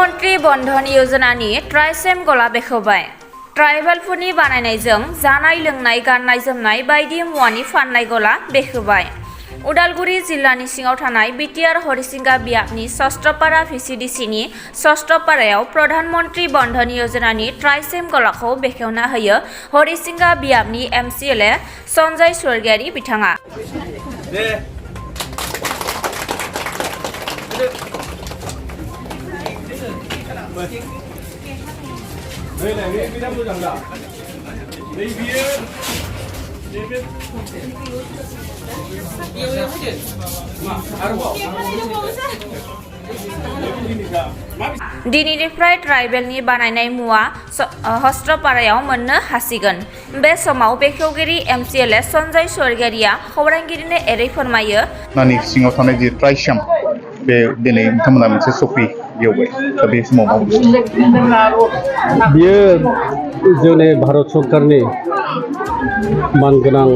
प्रधानमंत्री बनधन योजनानि ट्राइसेम गला बेखेवबाय। ट्राइबेलफोरनि बानायनायजों जानाय लोंनाय गाननाय जोमनाय बायदि मुवानि फाननाय गला बेखेवबाय। उदालगुरि जिल्लानि सिङाव थानाय बिटिआर हरिसिंगा बियाबनि सस्त्रपारा भिसिडिसिनि सस्त्रपारायाव प्रधानमंत्री बनधन योजनानि ट्राइसेम गलाखौ बेखेवना होयो हरिसिंगा बियाबनि एमसिएलए सन्जय स्वर्गियारि बिथाङा। दिनैनिफ्राय ट्राइबेलनि बानायनाय मुवा हस्त्रपारायाव मोननो हासिगोन। बे समाव बेखेवगिरि एमसिएलए सन्जय स्वर्गियारिया खौरांगिरिनो एरै फोरमायो। नानि सिङाव थानाय जि ट्राइसेम बे दिनै बिथांमोना मोनसे सफि गेवबाय। दा बे समाव बियो जोंनि भारत सरकारनि मानगोनां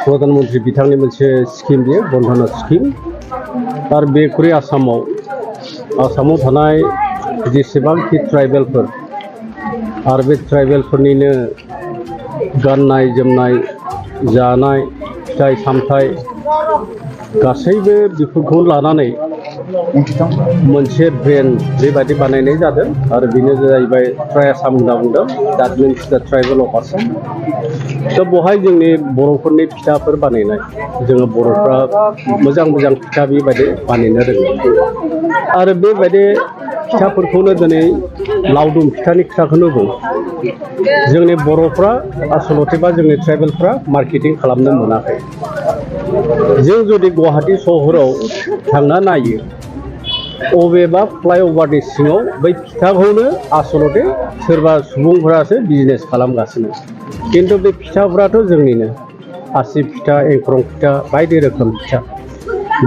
प्रधानमंत्री बिथांनि मोनसे स्किम बियो बन्धन स्किम। आरो बेख्रुइ आसामाव थानाय जेसेबांखि ट्राइबेलफोर आरो बे ट्राइबेलफोरनिनो गाननाय जोमनाय जानाय फिथाइ सामथाइ गासैबो बेफोरखौ लानानै मोनसे ब्रेन्ड बेबायदि बानायनाय जादों। आरो बेनो जाहैबाय ट्राइ आसाम होनना बुंदों। That means the tribal of Assam. दा बेवहाय जोंनि बर'फोरनि फिथाफोर बानायनाय जोङो बर'फ्रा मोजां फिथा बेबायदि बानायनो रोङो। आरो बेबायदि फिथाफोरखौनो दिनै लावदुम फिथानि खोथाखौनो बुं। जोंनि बर'फ्रा आसलथे बा जोंनि ट्राइबेलफ्रा मार्केटिं खालामनो मोनाखै। जों जुदि गुवाहाटी सहराव थांना नायो अबेबा फ्लाइअभारनि सिङाव बै फिथाखौनो आसलथे सोरबा सुबुंफोरासो बिजनेस खालामगासिनो। खिन्थु बे फिथाफोराथ' जोंनिनो आसि फिथा एंख्रं फिथा बायदि रोखोम फिथा।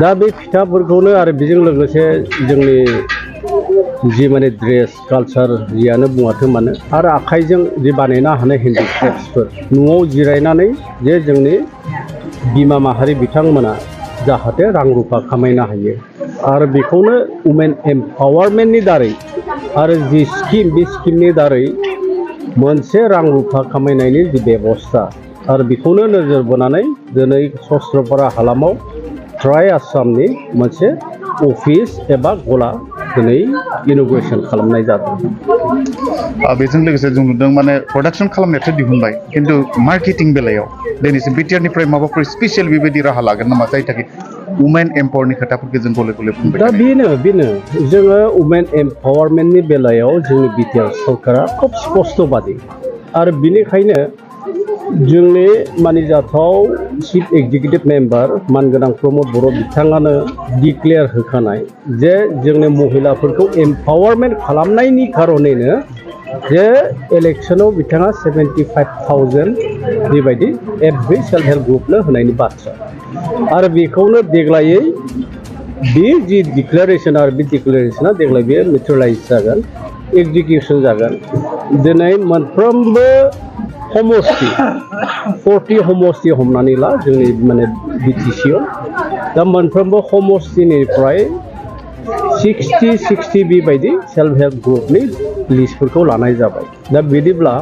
दा बे फिथाफोरखौनो आरो बेजों लोगोसे जोंनि जि माने ड्रेस कालचार जियानो बुङाथों मानो आरो आखाइजों जि बानायनो हानाय हेन्डिक्राफ्ट्सफोर न'आव जिरायनानै जे जोंनि बिमा माहारि बिथांमोना जाहाथे रां रुफा खामायनो हायो। आरो बेखौनो वुमेन एम्पावारमेन्टनि दारै आरो जि स्किम बे स्किमनि दारै मोनसे रां रुफा खामायनायनि जि बेबस्था आरो बेखौनो नोजोर बोनानै दिनै सस्त्रपारा हालामाव ट्राइ आसामनि मोनसे अफिस एबा गला दिनै इन'ग्रेसन खालामनाय जादों। बेजों लोगोसे जों नुदों माने प्रडाक्सन खालामनायाथ' दिहुनबाय खिन्थु मार्केटिं बेलायाव दिनैसिम बिटिआरनिफ्राय माबाफोर स्पेसियेल बेबायदि राहा लागोन नामा जायनि थाखाय वुमेन एम्पावारनि खोथाफोरखौ जों गले गले बुंबाय। दा बेनो जोङो वुमेन एम्पावारमेन्टनि बेलायाव जोंनि बिटिआर सरकारा खोब स्पस्तबादि। आरो बेनिखायनो जोंनि मानिजाथाव चिफ एक्जिकिउटिभ मेम्बार मानगोनां प्रमद बर' बिथाङानो डिक्लेयार होखानाय जे जोंनि महिलाफोरखौ एम्पावारमेन्ट खालामनायनि खारनैनो जे इलेक्सनाव बिथाङा 75,000 बेबायदि एभ्रि सेल्फ हेल्प ग्रुपनो होनायनि बाथ्रा। आरो बेखौनो देग्लायै बे जि डिक्लेरेसन आरो बे डिक्लेरेसना देग्लाय बे मेटेरियलाइज जागोन एक्जिकिउसन जागोन। दिनै मोनफ्रोमबो समस्ति 40 समस्ति हमनानै ला जोंनि माने बिटिसिआव दा मोनफ्रोमबो समस्तिनिफ्राय 60 बेबायदि सेल्फ हेल्प ग्रुपनि लिस्टफोरखौ लानाय जाबाय। दा बिदिब्ला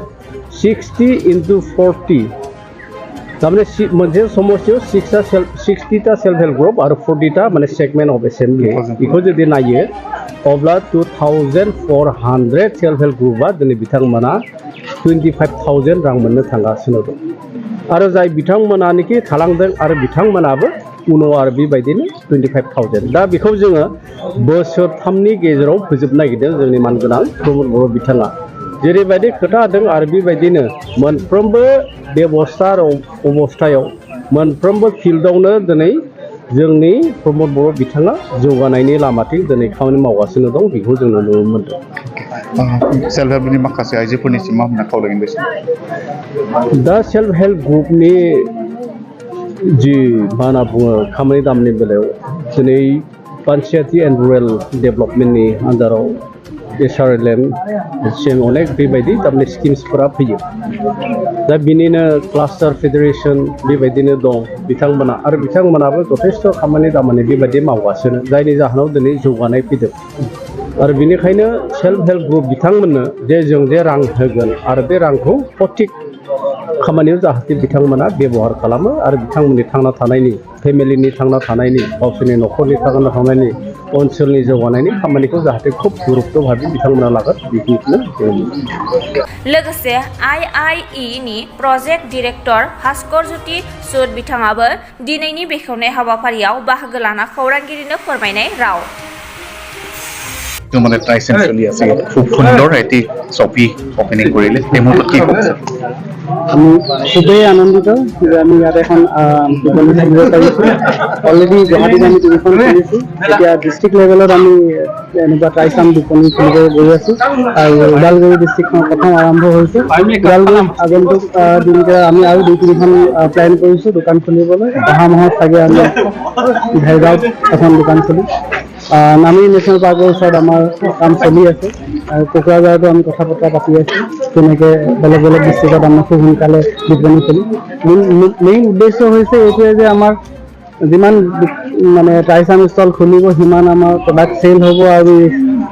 60 × 40 थारमाने मोनसे समस्तियाव 60टा सेल्फ हेल्प ग्रुप आरो 40टा माने सेगमेन्ट अफ एसेम्बलि बेखौ जुदि नायो अब्ला 2400 सेल्फ हेल्प ग्रुपआ दिनै बिथांमोना 25,000 रां मोननो थांगासिनो दं। आरो जाय बिथांमोनानोखि थालांदों आरो बिथांमोनाबो उनाव आरो बेबायदिनो 25,000। दा बेखौ जोङो बोसोरथामनि गेजेराव फोजोबनो नागिरदों जोंनि मानगोनां प्रमद बर' बिथाङा जेरैबायदि खोथा होदों। आरो बेबायदिनो मोनफ्रोमबो बेबस्था आरो अबस्थायाव मोनफ्रोमबो फिल्डआवनो दिनै जोंनि प्रमद बर' बिथाङा जौगानायनि लामाथिं दिनै खामानि मावगासिनो दं। बेखौ जों नुनो मोनदों। सेल्फ हेल्पनि माखासे आइजोफोरनिसिम मा होनना खावलायगोन बे दा सेल्फ हेल्प ग्रुपनि जि मा होनना बुङो खामानि दामानि बेलायाव दिनै पान्चायती एन्ड रुरेल डेभेलपमेन्टनि आन्दाराव SRLM अनेक बेबायदि थारमाने स्किम्सफोरा फैयो। दा बिनिनो क्लास्टार फेडारेसन बेबायदिनो दं बिथांमोना आरो बिथांमोनाबो जथेस्थ' खामानि दामानि बेबायदि मावगासिनो जायनि जाहोनाव दिनै जौगानाय फैदों। आरो बेनिखायनो सेल्फ हेल्प ग्रुप बिथांमोननो जों जे रां होगोन आरो बे रांखौ सঠিक खामानियाव जाहाथे बिथांमोना बेबहार खालामो आरो बिथांमोननि थांना थानायनि फेमिलिनि थांना थानायनि गावसोरनि न'खरनि थांना थानायनि ओनसोलनि जौगानायनि खामानिखौ जाहाथे खुब गुरुत्व भाबै बिथांमोना लागोन बेखिनिखौनो लोगोसे IIE नि प्रजेक्ट डिरेक्टर भास्कर ज्योति सुद बिथाङाबो दिनैनि बेखेवनाय हाबाफारियाव बाहागो लाना खौरांगिरिनो फोरमायनाय राव মানে ট্রাইসেম চলি আছে খুব সুন্দর এটি শপি ওপেনিং কৰিলে তেমন কি কৈছে আমি খুবেই আনন্দিত যে আমি ইয়াত এখন দোকানী খুলিব পাৰিছোঁ অলৰেডি গুৱাহাটীত আমি তিনিখন খুলিছোঁ এতিয়া ডিষ্ট্ৰিক্ট লেভেলত আমি এনেকুৱা ট্ৰাইচাম দোকানী খুলিব গৈ আছোঁ আৰু ওদালগুৰি ডিষ্ট্ৰিক্টখন প্ৰথম আৰম্ভ হৈছে ওদালগুৰি আগন্তুক দিনতে আমি আৰু 2-3খন প্লেন কৰিছোঁ দোকান খুলিবলৈ অহা মাহত চাগে আমি ভেৰগাঁৱত এখন দোকান খুলিম নামেৰি নেশ্যনেল পাৰ্কৰ ওচৰত আমাৰ কাম চলি আছে আৰু কোকৰাঝাৰতো আমি কথা বতৰা পাতি আছোঁ তেনেকৈ বেলেগ বেলেগ ডিষ্ট্ৰিক্টত আমি খুব সোনকালে বিপণী খুলিম মেইন উদ্দেশ্য হৈছে এইটোৱে যে আমাৰ যিমান মানে ট্ৰাইচাম ষ্টল খুলিব সিমান আমাৰ প্ৰডাক্ট চেল হ'ব আৰু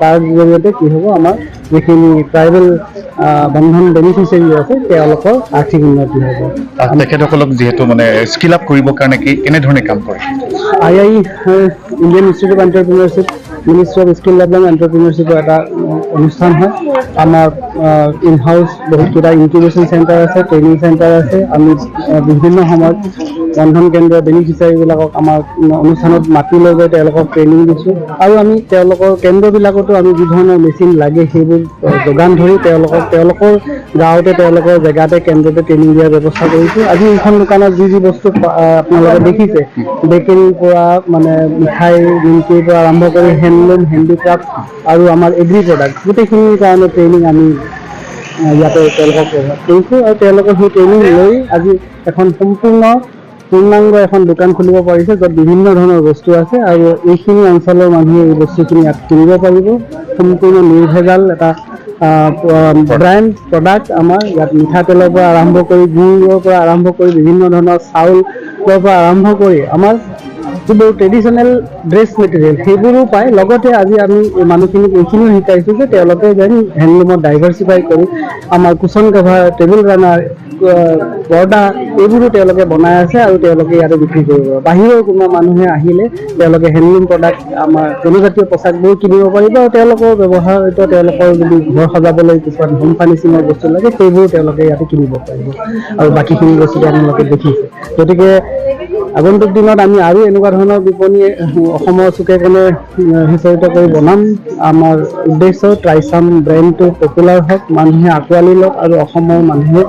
তাৰ জৰিয়তে কি হ'ব আমাৰ যিখিনি ট্ৰাইবেল বন্ধন বেনিফিচিয়াৰী আছে তেওঁলোকৰ আৰ্থিক উন্নতি হ'ব তেখেতসকলক যিহেতু মানে স্কিল আপ কৰিবৰ কাৰণে কেনেধৰণে কাম কৰে IIE Indian institute of entrepreneurship ministry of skill development এণ্টাৰপ্ৰিনাৰশ্বিপৰ এটা অনুষ্ঠান হয় আমাৰ ইন হাউচ বহুতকেইটা ইনকিউবেশ্যন চেণ্টাৰ আছে ট্ৰেইনিং চেণ্টাৰ আছে আমি বিভিন্ন সময়ত বন্ধন কেন্দ্ৰৰ বেনিফিচিয়াৰীবিলাকক আমাৰ অনুষ্ঠানত মাতি লৈ গৈ তেওঁলোকক ট্ৰেইনিং দিছোঁ আৰু আমি তেওঁলোকৰ কেন্দ্ৰবিলাকতো আমি যি ধৰণৰ মেচিন লাগে সেইবোৰ যোগান ধৰি তেওঁলোকৰ গাঁৱতে তেওঁলোকৰ জেগাতে কেন্দ্ৰতে ট্ৰেইনিং দিয়াৰ ব্যৱস্থা কৰিছোঁ আজি এইখন দোকানত যি বস্তু আপোনালোকে দেখিছে বেকেৰীৰ পৰা মানে মিঠাই নিমকিৰ পৰা আৰম্ভ কৰি হেণ্ডলুম হেণ্ডিক্ৰাফ্ট আৰু আমাৰ এগ্ৰি প্ৰডাক্ট গোটেইখিনিৰ কাৰণে ট্ৰেইনিং আমি ইয়াতে তেওঁলোকক কৰিছোঁ আৰু তেওঁলোকৰ সেই ট্ৰেইনিং লৈ আজি এখন পূৰ্ণাংগ এখন দোকান খুলিব পাৰিছে য'ত বিভিন্ন ধৰণৰ বস্তু আছে আৰু এইখিনি অঞ্চলৰ মানুহে এই বস্তুখিনি ইয়াত কিনিব পাৰিব সম্পূৰ্ণ নিৰ্ভেজাল এটা ব্ৰেণ্ড প্ৰডাক্ট আমাৰ ইয়াত মিঠাতেলৰ পৰা আৰম্ভ কৰি গুড়ৰ পৰা আৰম্ভ কৰি বিভিন্ন ধৰণৰ চাউলৰ পৰা আৰম্ভ কৰি আমাৰ যিবোৰ ট্ৰেডিশ্যনেল ড্ৰেছ মেটেৰিয়েল সেইবোৰো পায় লগতে আজি আমি মানুহখিনিক এইখিনিও শিকাইছোঁ যে তেওঁলোকে যেন হেণ্ডলুমত ডাইভাৰ্চিফাই কৰি আমাৰ কুচন কভাৰ টেবুল ৰানাৰ পৰ্দা এইবোৰো তেওঁলোকে বনাই আছে আৰু তেওঁলোকে ইয়াতে বিক্ৰী কৰিব বাহিৰৰ কোনোবা মানুহে আহিলে তেওঁলোকে হেণ্ডলুম প্ৰডাক্ট আমাৰ জনজাতীয় পোচাকবোৰ কিনিব পাৰিব আৰু তেওঁলোকৰ ব্যৱহাৰিত তেওঁলোকৰ যদি ঘৰ সজাবলৈ কিছুমান হোম ফাৰ্নিচিঙৰ বস্তু লাগে সেইবোৰ তেওঁলোকে ইয়াতে কিনিব পাৰিব আৰু বাকীখিনি বস্তু আপোনালোকে দেখিছে গতিকে আগন্তুক দিনত আমি আৰু এনেকুৱা ধৰণৰ বিপণী অসমৰ চুকে কোণে সিঁচৰিত কৰি বনাম আমাৰ উদ্দেশ্য ট্ৰাইচাম ব্ৰেণ্ডটো পপুলাৰ হওক মানুহে আঁকোৱালি লওক আৰু অসমৰ মানুহে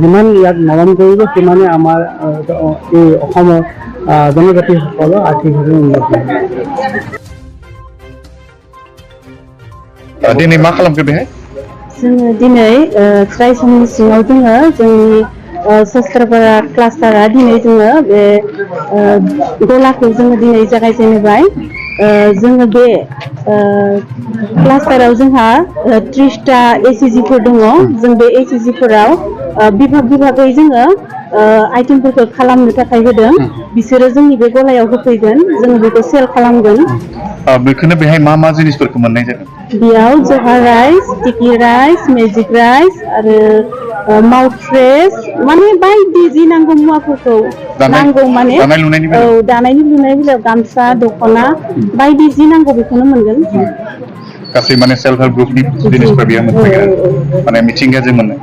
যিমান ইয়াক মৰম কৰিব সিমানে আমাৰ এই অসমৰ জনজাতিসকলৰ আৰ্থিকভাৱে উন্নতি হ'ব दिनै मा खालामखो बेहाय जोङो दिनै ट्राइसामनि सिङाव जोङो जोंनि सस्त्रपारा क्लास्टारा दिनै जोङो बे गलाखौ जोङो दिनै जागायजेनबाय जोङो बे क्लास्टाराव जोंहा 30टा ACGफोर दङ जों बे ACGफोराव बिभागै जोङो आइटेमफोरखौ खालामनो थाखाय होदों बिसोरो जोंनि बे गलायाव होफैगोन जोङो बेखौ सेल खालामगोन बेखौनो बेहाय मा जिनिसफोरखौ मोननाय जागोन बेयाव जहा rice sticky rice magic rice आरो माउथ फ्रेश माने बायदि जि नांगौ मुवाफोरखौ नांगौ माने दानायनि लुनाय बेलायाव गामसा दख'ना बायदि जि नांगौ बेखौनो मोनगोन गासै माने सेल्फ हेल्प ग्रुपनि जिनिसफोर बेयाव मोनफैगोन माने मिथिंगाजों मोननाय